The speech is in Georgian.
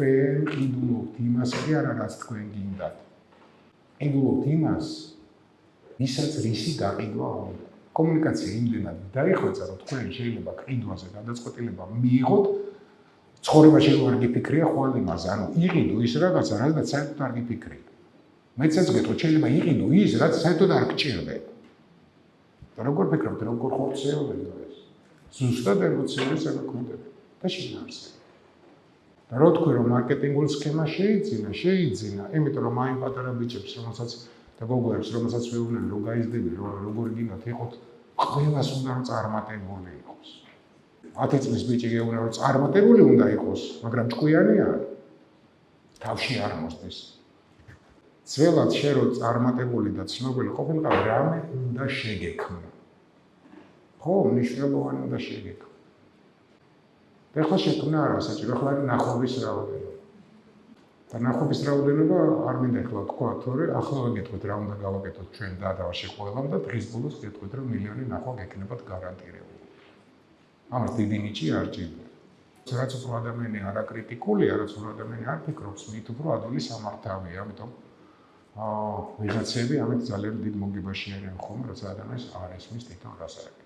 თქვენ ყიდულობთ იმას კი არა, რაც თქვენ გინდათ. ყიდულობთ იმას, ვისაც რისი გაყიდვა უნდა. კომუნიკაცია იმდენად დაიხვეწა, რომ თქვენ შეიძლება ყიდვაზე გადაწყვეტილება მიიღოთ, ცხოვრებაში არ გიფიქრია ხვალ იმაზე, ანუ იყიდო ის რაღაცა, რაც საერთოდ არ გიფიქრია. მეცაც გეტყვით, შეიძლება იყიდო ის, რაც საერთოდ არ გჭირდება. და როგორ ფიქრობთ, როგორ ხორცეობენ ეს? ზუსტად ემოციების ემოქმედებით და შინაარსები. და რო თქვი, რომ მარკეტინგული სქემა შეიძინა, იმიტომ რომ აი პატარა ბიჭებს, რომელსაც და გოგოებს, რომელსაც ვეუბნები, რომ გაიზრდები, როგორ გინდათ იყოთ, ყველას უნდა რომ წარმატებული იყოს. 10 წლის ბიჭი გეუბნება, რომ წარმატებული უნდა იყოს, მაგრამ ჭკვიანი არ. თავში არ მოსდის. ძველად შენ რო წარმატებული და ცნობილი ყოფილიყავ, რამე უნდა შეგექმნა. ხო, მნიშვნელოვანი უნდა შეგექმნა. ეხლა შექმნა არა საჭირო, ეხლა ნახობის რაოდენობა. და ნახობის რაოდენობა არ მინდა ეხლა თქვა, თორე ახლა გეტყვით რა უნდა გავაკეთოთ ჩვენ დადავაში ყველამ და დღის ბოლოს გეტყვით, რომ მილიონი ნახვა გექნებათ გარანტირებული. ამას დიდი ნიჭი არ ჭირდება. რაც უფრო ადამიანი არაკრიტიკულია, რაც უფრო ადამიანი არ ფიქრობს, მით უფრო ადვილი სამართავია, ამიტომ ვიღაცები ამით ძალიან დიდ მოგებაში არიან ხოლმე, როცა ადამიანს არ ესმის თვითონ რას აკეთებს.